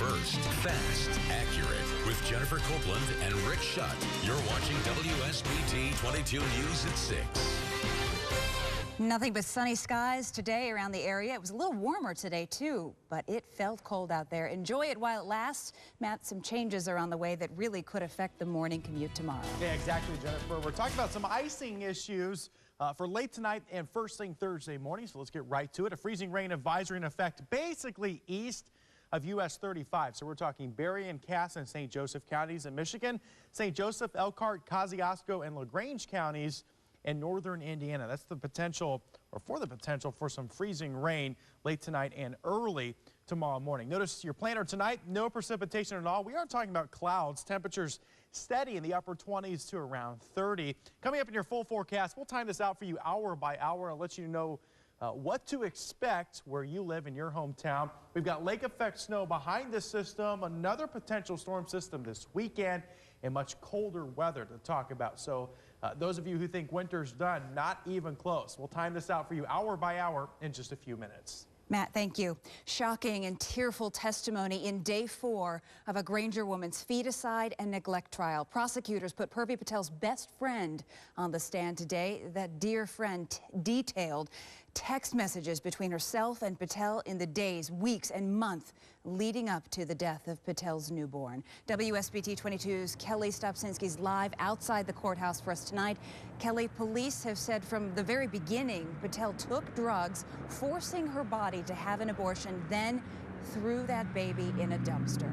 first, fast, accurate. With Jennifer Copeland and Rick Shutt. You're watching WSBT 22 News at 6. Nothing but sunny skies today around the area. It was a little warmer today, too, but it felt cold out there. Enjoy it while it lasts. Matt, some changes are on the way that really could affect the morning commute tomorrow. Yeah, exactly, Jennifer. We're talking about some icing issues for late tonight and first thing Thursday morning, so let's get right to it. A freezing rain advisory in effect basically east of US 35. So we're talking Berrien, Cass, and St. Joseph counties in Michigan, St. Joseph, Elkhart, Kosciuszko, and LaGrange counties in northern Indiana. That's the potential, or for the potential for some freezing rain late tonight and early tomorrow morning. Notice your planner tonight, no precipitation at all. We are talking about clouds, temperatures steady in the upper 20s to around 30. Coming up in your full forecast, we'll time this out for you hour by hour and let you know what to expect where you live in your hometown. We've got lake effect snow behind this system, another potential storm system this weekend, and much colder weather to talk about. So those of you who think winter's done, not even close. We'll time this out for you hour by hour in just a few minutes. Matt, thank you. Shocking and tearful testimony in day 4 of a Granger woman's feticide and neglect trial. Prosecutors put Purvi Patel's best friend on the stand today. That dear friend detailed text messages between herself and Patel in the days, weeks, and months leading up to the death of Patel's newborn. WSBT 22's Kelly Stopsinski's live outside the courthouse for us tonight. Kelly, police have said from the very beginning Patel took drugs, forcing her body to have an abortion, then threw that baby in a dumpster.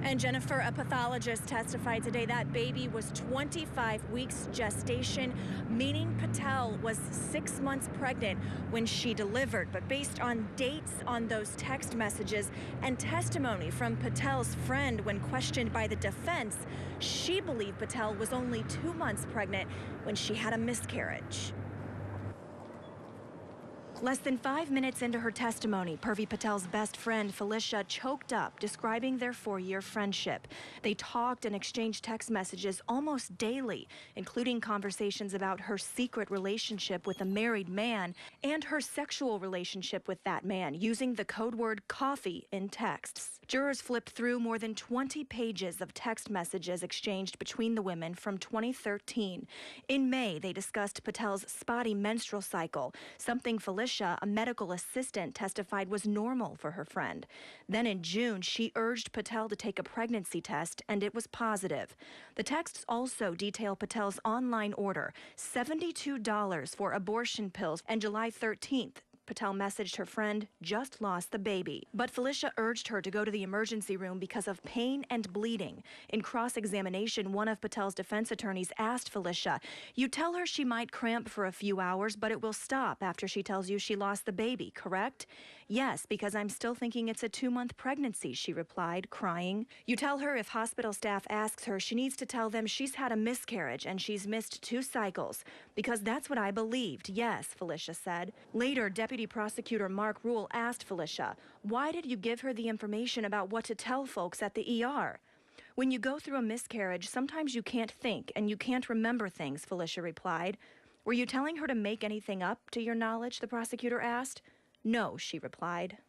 And Jennifer, a pathologist, testified today that baby was 25 weeks gestation, meaning Patel was 6 months pregnant when she delivered. But based on dates on those text messages and testimony from Patel's friend when questioned by the defense, she believed Patel was only 2 months pregnant when she had a miscarriage. Less than 5 minutes into her testimony, Purvi Patel's best friend, Felicia, choked up, describing their 4-year friendship. They talked and exchanged text messages almost daily, including conversations about her secret relationship with a married man and her sexual relationship with that man, using the code word coffee in texts. Jurors flipped through more than 20 pages of text messages exchanged between the women from 2013. In May, they discussed Patel's spotty menstrual cycle, something Felicia, a medical assistant, testified was normal for her friend. Then in June, she urged Patel to take a pregnancy test, and it was positive. The texts also detail Patel's online order, $72 for abortion pills, and July 13th. Patel messaged her friend, just lost the baby. But Felicia urged her to go to the emergency room because of pain and bleeding. In cross-examination, one of Patel's defense attorneys asked Felicia, you tell her she might cramp for a few hours, but it will stop after she tells you she lost the baby, correct? Yes, because I'm still thinking it's a 2-month pregnancy, she replied, crying. You tell her if hospital staff asks her, she needs to tell them she's had a miscarriage and she's missed 2 cycles, because that's what I believed, yes, Felicia said. Later, Deputy Prosecutor Mark Rule asked Felicia, why did you give her the information about what to tell folks at the ER? When you go through a miscarriage, sometimes you can't think and you can't remember things, Felicia replied. Were you telling her to make anything up, to your knowledge, the prosecutor asked? No, she replied.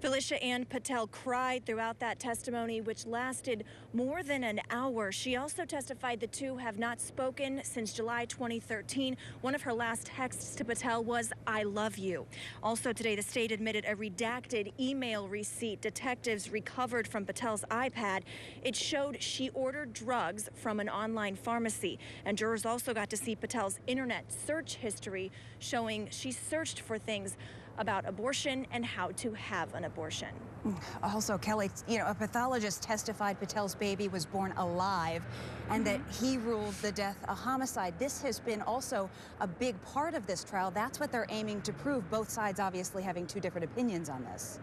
Felicia Ann Patel cried throughout that testimony, which lasted more than an hour. She also testified the two have not spoken since July 2013. One of her last texts to Patel was, I love you. Also today, the state admitted a redacted email receipt detectives recovered from Patel's iPad. It showed she ordered drugs from an online pharmacy. And jurors also got to see Patel's internet search history, showing she searched for things about abortion and how to have an abortion. Also, Kelly, a pathologist testified Patel's baby was born alive and that he ruled the death a homicide. This has been also a big part of this trial. That's what they're aiming to prove, both sides obviously having 2 different opinions on this.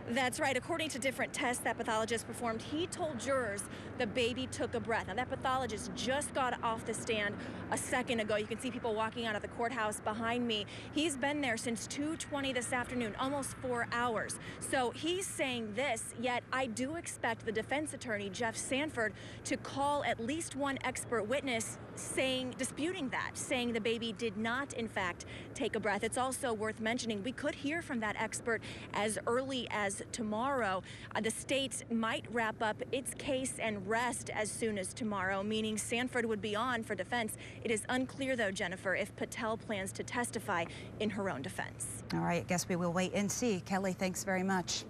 That's right. According to different tests that pathologist performed, he told jurors the baby took a breath. Now, that pathologist just got off the stand a second ago. You can see people walking out of the courthouse behind me. He's been there since 2:20 this afternoon, almost 4 hours. So he's saying this, yet I do expect the defense attorney, Jeff Sanford, to call at least one expert witness disputing that, saying the baby did not, in fact, take a breath. It's also worth mentioning we could hear from that expert as early as as tomorrow. The state might wrap up its case and rest as soon as tomorrow, meaning Sanford would be on for defense. It is unclear, though, Jennifer, if Patel plans to testify in her own defense. All right, I guess we will wait and see. Kelly, thanks very much.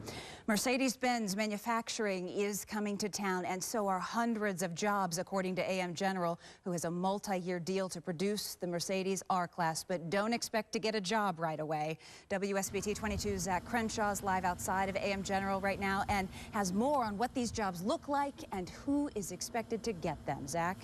Mercedes-Benz manufacturing is coming to town, and so are hundreds of jobs, according to AM General, who has a multi-year deal to produce the Mercedes R-Class. But don't expect to get a job right away. WSBT 22's Zach Crenshaw is live outside of AM General right now and has more on what these jobs look like and who is expected to get them. Zach?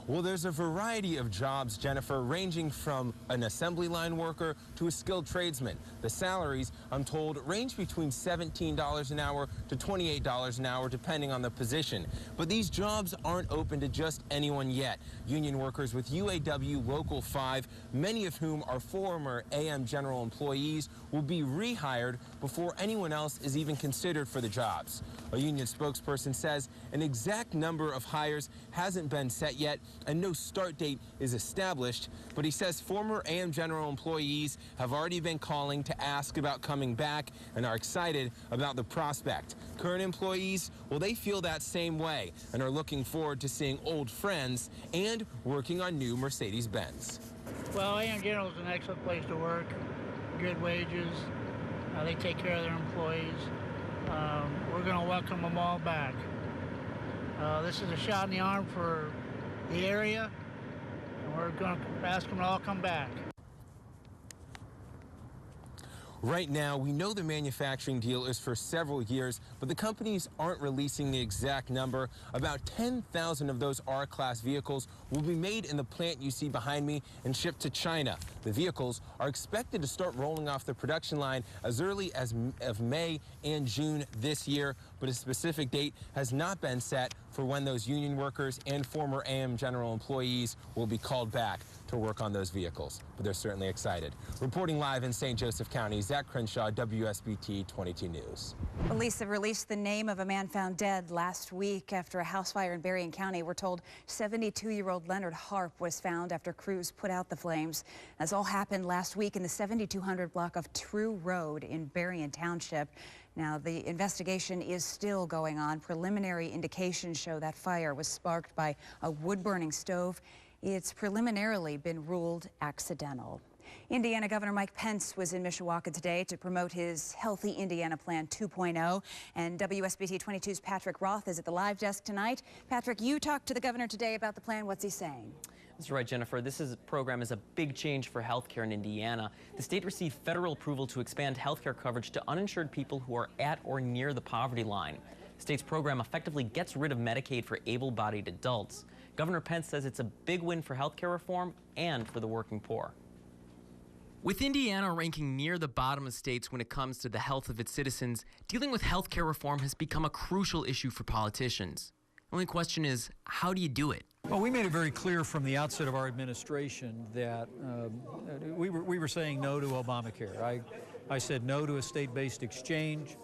Well, there's a variety of jobs, Jennifer, ranging from an assembly line worker to a skilled tradesman. The salaries, I'm told, range between $17 an hour to $28 an hour, depending on the position. But these jobs aren't open to just anyone yet. Union workers with UAW Local 5, many of whom are former AM General employees, will be rehired before anyone else is even considered for the jobs. A union spokesperson says an exact number of hires hasn't been set yet, and no start date is established, but he says former AM General employees have already been calling to ask about coming back and are excited about the prospect. Current employees, well, they feel that same way and are looking forward to seeing old friends and working on new Mercedes-Benz. Well, AM General is an excellent place to work, good wages, they take care of their employees. We're going to welcome them all back. This is a shot in the arm for the area, and we're going to ask them to all come back. Right now, we know the manufacturing deal is for several years, but the companies aren't releasing the exact number. About 10,000 of those R-Class vehicles will be made in the plant you see behind me and shipped to China. The vehicles are expected to start rolling off the production line as early as of May and June this year, but a specific date has not been set for when those union workers and former AM General employees will be called back to work on those vehicles. But they're certainly excited. Reporting live in St. Joseph County, Zach Crenshaw, WSBT 22 News. Police have released the name of a man found dead last week after a house fire in Berrien County. We're told 72-year-old Leonard Harp was found after crews put out the flames. This all happened last week in the 7200 block of True Road in Berrien Township. Now, the investigation is still going on. Preliminary indications show that fire was sparked by a wood-burning stove. It's preliminarily been ruled accidental. Indiana Governor Mike Pence was in Mishawaka today to promote his Healthy Indiana Plan 2.0. And WSBT 22's Patrick Roth is at the live desk tonight. Patrick, you talked to the governor today about the plan. What's he saying? That's right, Jennifer. This program is a big change for healthcare in Indiana. The state received federal approval to expand healthcare coverage to uninsured people who are at or near the poverty line. The state's program effectively gets rid of Medicaid for able-bodied adults. Governor Pence says it's a big win for healthcare reform and for the working poor. With Indiana ranking near the bottom of states when it comes to the health of its citizens, dealing with healthcare reform has become a crucial issue for politicians. The only question is, how do you do it? Well, we made it very clear from the outset of our administration that we were saying no to Obamacare. I said no to a state-based exchange.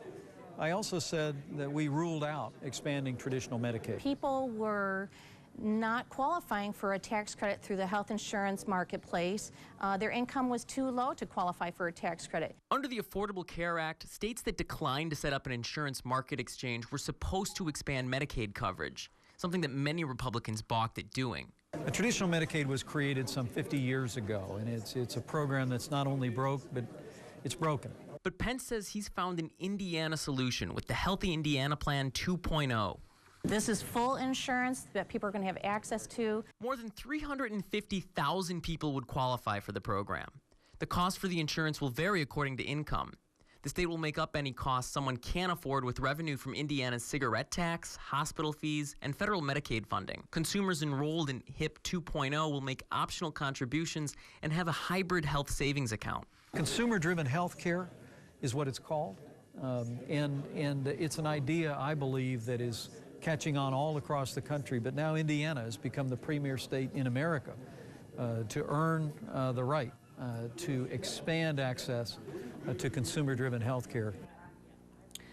I also said that we ruled out expanding traditional Medicaid. People were not qualifying for a tax credit through the health insurance marketplace. Their income was too low to qualify for a tax credit. Under the Affordable Care Act, states that declined to set up an insurance market exchange were supposed to expand Medicaid coverage, something that many Republicans balked at doing. A traditional Medicaid was created some 50 years ago, and it's a program that's not only broke, but it's broken. But Pence says he's found an Indiana solution with the Healthy Indiana Plan 2.0. This is full insurance that people are going to have access to. More than 350,000 people would qualify for the program. The cost for the insurance will vary according to income. The state will make up any costs someone can't afford with revenue from Indiana's cigarette tax, hospital fees, and federal Medicaid funding. Consumers enrolled in HIP 2.0 will make optional contributions and have a hybrid health savings account. Consumer-driven health care is what it's called, and it's an idea, I believe, that is catching on all across the country, but now Indiana has become the premier state in America to earn the right to expand access to consumer-driven health care.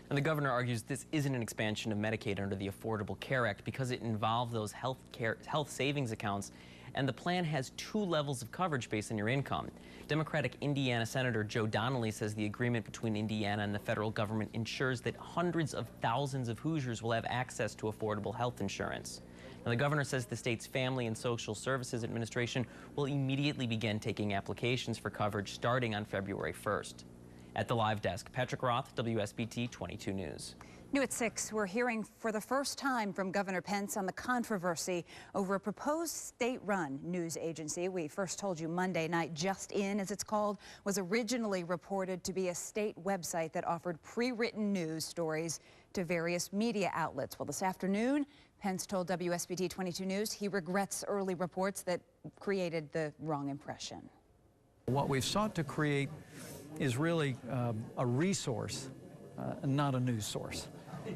And the governor argues this isn't an expansion of Medicaid under the Affordable Care Act because it involved those health savings accounts And the plan has 2 levels of coverage based on your income. Democratic Indiana Senator Joe Donnelly says the agreement between Indiana and the federal government ensures that hundreds of thousands of Hoosiers will have access to affordable health insurance. Now, the governor says the state's Family and Social Services Administration will immediately begin taking applications for coverage starting on February 1st. At the live desk, Patrick Roth, WSBT 22 News. New at 6, we're hearing for the first time from Governor Pence on the controversy over a proposed state-run news agency. We first told you Monday night, Just In, as it's called, was originally reported to be a state website that offered pre-written news stories to various media outlets. Well, this afternoon, Pence told WSBT 22 News he regrets early reports that created the wrong impression. What we've sought to create is really a resource, not a news source.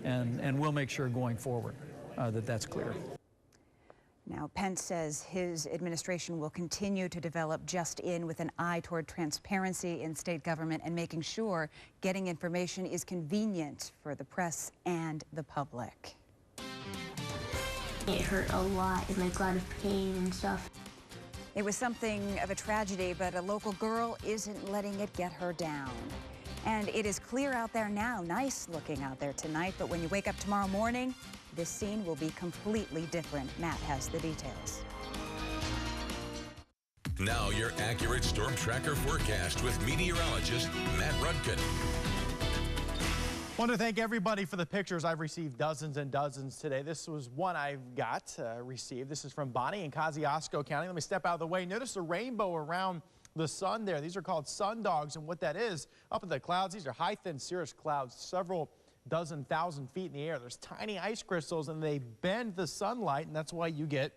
And we'll make sure going forward that that's clear. Now, Pence says his administration will continue to develop Just In with an eye toward transparency in state government and making sure getting information is convenient for the press and the public. It hurt a lot and like a lot of pain and stuff. It was something of a tragedy, but a local girl isn't letting it get her down. And it is clear out there now, nice looking out there tonight, but when you wake up tomorrow morning, this scene will be completely different. Matt has the details. Now your accurate storm tracker forecast with meteorologist Matt Rudkin. I want to thank everybody for the pictures. I've received dozens and dozens today. This was one I've got received. This is from Bonnie in Kosciuszko County. Let me step out of the way. Notice the rainbow around the sun there. These are called sun dogs, and what that is, up in the clouds, these are high, thin cirrus clouds, several dozen thousand feet in the air. There's tiny ice crystals, and they bend the sunlight, and that's why you get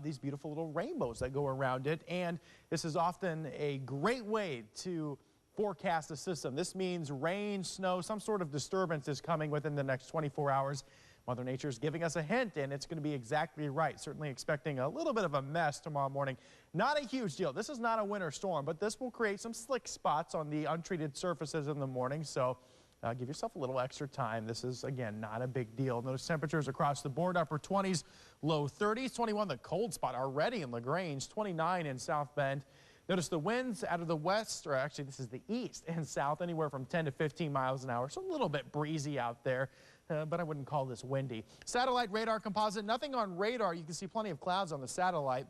these beautiful little rainbows that go around it. And this is often a great way to forecast the system. This means rain, snow, some sort of disturbance is coming within the next 24 hours. Mother Nature's giving us a hint, and it's going to be exactly right. Certainly expecting a little bit of a mess tomorrow morning. Not a huge deal. This is not a winter storm, but this will create some slick spots on the untreated surfaces in the morning. So give yourself a little extra time. This is, again, not a big deal. Notice temperatures across the board, upper 20s, low 30s. 21, the cold spot already in LaGrange. 29 in South Bend. Notice the winds out of the west, or actually this is the east and south, anywhere from 10 to 15 miles an hour. So a little bit breezy out there. But I wouldn't call this windy. Satellite radar composite, nothing on radar. You can see plenty of clouds on the satellite.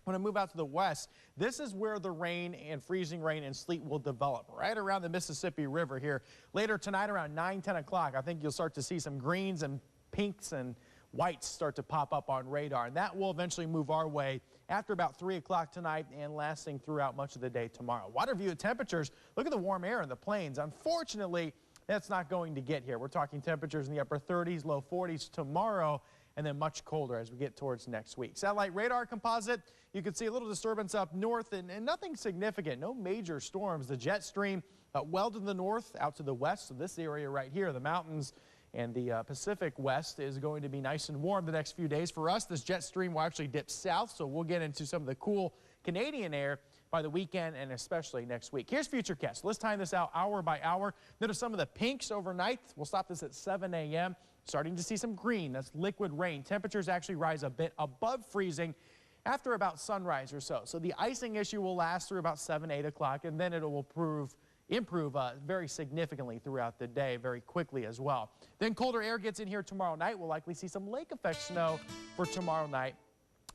When I move out to the west, this is where the rain and freezing rain and sleet will develop, right around the Mississippi River here. Later tonight around 9, 10 o'clock, I think you'll start to see some greens and pinks and whites start to pop up on radar. And that will eventually move our way after about 3 o'clock tonight and lasting throughout much of the day tomorrow. Water view of temperatures, look at the warm air in the plains. Unfortunately, that's not going to get here. We're talking temperatures in the upper 30s, low 40s tomorrow, and then much colder as we get towards next week. Satellite radar composite, you can see a little disturbance up north and nothing significant, no major storms. The jet stream well to the north, out to the west. So this area right here, the mountains and the Pacific West is going to be nice and warm the next few days. For us, this jet stream will actually dip south, so we'll get into some of the cool Canadian air by the weekend and especially next week. Here's Futurecast. Let's time this out hour by hour. Notice some of the pinks overnight. We'll stop this at 7 a.m. Starting to see some green. That's liquid rain. Temperatures actually rise a bit above freezing after about sunrise or so. So the icing issue will last through about 7, 8 o'clock, and then it will improve very significantly throughout the day, very quickly as well. Then colder air gets in here tomorrow night. We'll likely see some lake effect snow for tomorrow night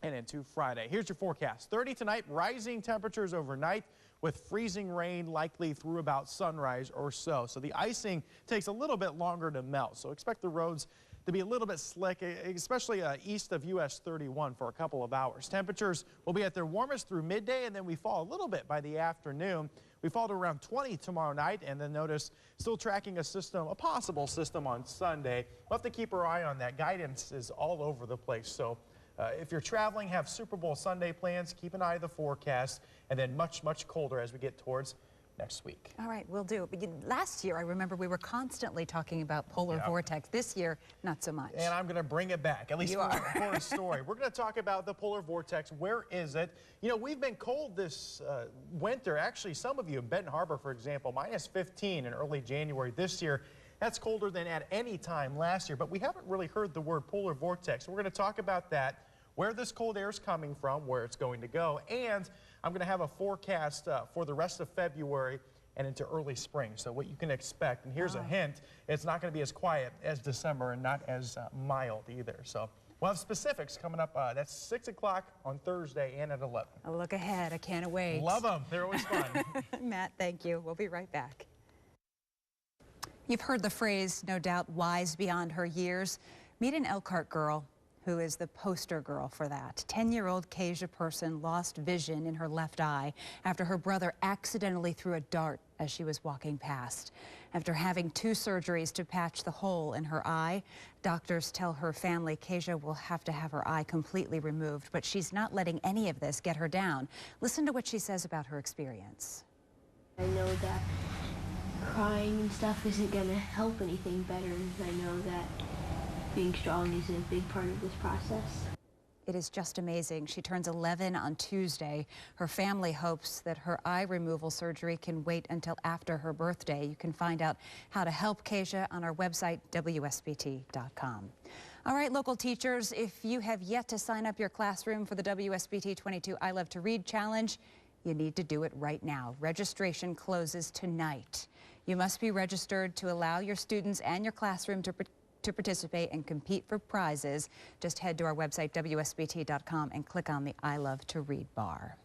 and into Friday. Here's your forecast. 30 tonight, rising temperatures overnight with freezing rain likely through about sunrise or so. So the icing takes a little bit longer to melt. So expect the roads to be a little bit slick, especially east of US 31 for a couple of hours. Temperatures will be at their warmest through midday, and then we fall a little bit by the afternoon. We fall to around 20 tomorrow night, and then notice still tracking a possible system on Sunday. We'll have to keep our eye on that. Guidance is all over the place. So if you're traveling, have Super Bowl Sunday plans, keep an eye on the forecast, and then much, much colder as we get towards next week. All right, we'll do. Last year, I remember we were constantly talking about polar vortex. This year, not so much. And I'm going to bring it back, at least for a story. We're going to talk about the polar vortex. Where is it? You know, we've been cold this winter. Actually, some of you in Benton Harbor, for example, minus 15 in early January this year. That's colder than at any time last year, but we haven't really heard the word polar vortex. We're going to talk about that where this cold air is coming from, where it's going to go, and I'm going to have a forecast for the rest of February and into early spring. So what you can expect, and here's a hint, it's not going to be as quiet as December and not as mild either. So we'll have specifics coming up. That's 6 o'clock on Thursday and at 11. A look ahead. I can't wait. Love them. They're always fun. Matt, thank you. We'll be right back. You've heard the phrase, no doubt, wise beyond her years. Meet an Elkhart girl who is the poster girl for that. 10-year-old Kasia Person lost vision in her left eye after her brother accidentally threw a dart as she was walking past. After having 2 surgeries to patch the hole in her eye, doctors tell her family Kasia will have to have her eye completely removed, but she's not letting any of this get her down. Listen to what she says about her experience. I know that crying and stuff isn't going to help anything better, and I know that being strong is a big part of this process. It is just amazing. She turns 11 on Tuesday. Her family hopes that her eye removal surgery can wait until after her birthday. You can find out how to help Kasia on our website, WSBT.com. All right, local teachers, if you have yet to sign up your classroom for the WSBT 22 I Love to Read Challenge, you need to do it right now. Registration closes tonight. You must be registered to allow your students and your classroom to participate and compete for prizes. Just head to our website, WSBT.com, and click on the I Love to Read bar.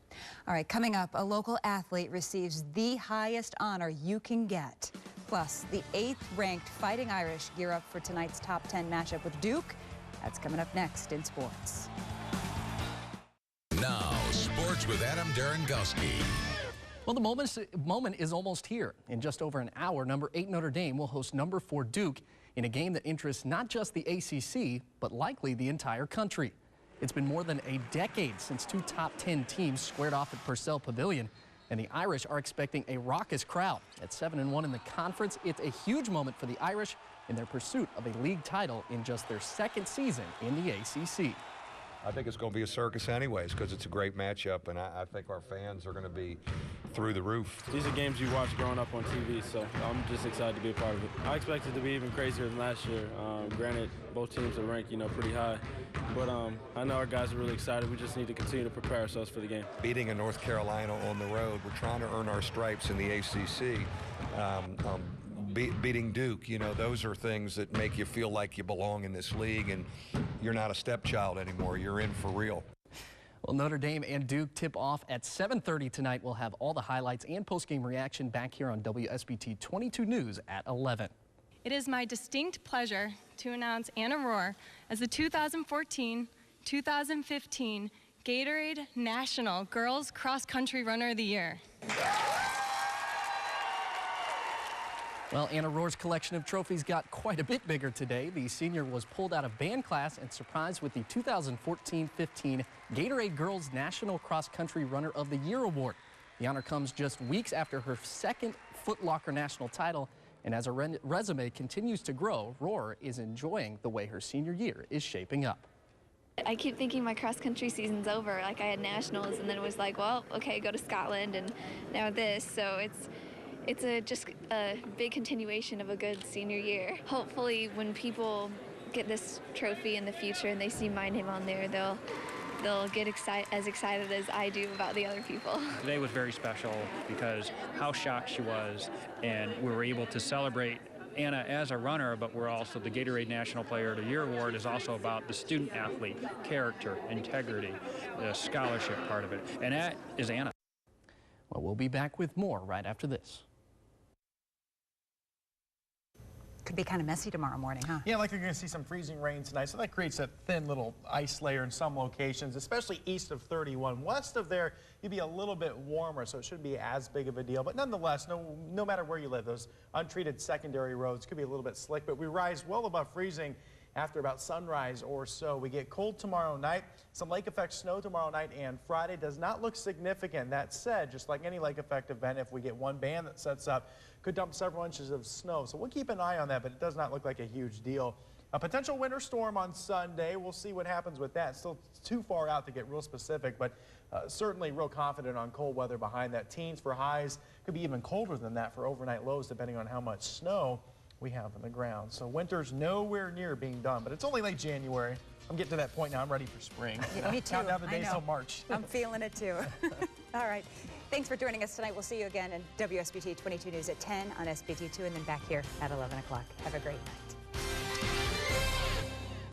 All right, coming up, a local athlete receives the highest honor you can get. Plus, the 8th-ranked Fighting Irish gear up for tonight's top 10 matchup with Duke. That's coming up next in sports. Now, sports with Adam Darengowski. Well, the moment is almost here. In just over an hour, number 8 Notre Dame will host number 4 Duke in a game that interests not just the ACC, but likely the entire country. It's been more than a decade since 2 top 10 teams squared off at Purcell Pavilion, and the Irish are expecting a raucous crowd. At 7-1 in the conference, it's a huge moment for the Irish in their pursuit of a league title in just their 2nd season in the ACC. I think it's going to be a circus anyways because it's a great matchup, and I think our fans are going to be through the roof. These are games you watch growing up on TV, so I'm just excited to be a part of it. I expect it to be even crazier than last year. Granted, both teams are ranked, pretty high, but I know our guys are really excited. We just need to continue to prepare ourselves for the game. Beating a North Carolina on the road, we're trying to earn our stripes in the ACC. Beating Duke, those are things that make you feel like you belong in this league and you're not a stepchild anymore. You're in for real. Well, Notre Dame and Duke tip off at 7:30 tonight. We'll have all the highlights and postgame reaction back here on WSBT 22 News at 11. It is my distinct pleasure to announce Anna Rohr as the 2014-2015 Gatorade National Girls Cross Country Runner of the Year. Well, Anna Rohr's collection of trophies got quite a bit bigger today. The senior was pulled out of band class and surprised with the 2014-15 Gatorade Girls National Cross Country Runner of the Year award. The honor comes just weeks after her 2nd Foot Locker national title, and as her resume continues to grow, Rohr is enjoying the way her senior year is shaping up. I keep thinking my cross-country season's over. Like, I had nationals, and then it was like, well, okay, go to Scotland, and now this. So it's just a big continuation of a good senior year. Hopefully, when people get this trophy in the future and they see my name on there, they'll get as excited as I do about the other people. Today was very special because how shocked she was, and we were able to celebrate Anna as a runner, but we're also the Gatorade National Player of the Year award is also about the student athlete, character, integrity, the scholarship part of it, and that is Anna. Well, we'll be back with more right after this. Could be kind of messy tomorrow morning, huh? Yeah, like you're going to see some freezing rain tonight, so that creates a thin little ice layer in some locations, especially east of 31. West of there, you'd be a little bit warmer, so it shouldn't be as big of a deal. But nonetheless, no matter where you live, those untreated secondary roads could be a little bit slick, but we rise well above freezing after about sunrise or so. We get cold tomorrow night, some lake effect snow tomorrow night and Friday. Does not look significant. That said, just like any lake effect event, if we get one band that sets up, could dump several inches of snow. So we'll keep an eye on that, but it does not look like a huge deal. A potential winter storm on Sunday. We'll see what happens with that. Still too far out to get real specific, but certainly real confident on cold weather behind that. Teens for highs, could be even colder than that for overnight lows depending on how much snow we have on the ground. So winter's nowhere near being done, but it's only late January. I'm getting to that point now. I'm ready for spring. Yeah, me too. Counting down the I days know. till March. I'm feeling it too. All right. Thanks for joining us tonight. We'll see you again in WSBT 22 News at 10 on SBT2 and then back here at 11 o'clock. Have a great night.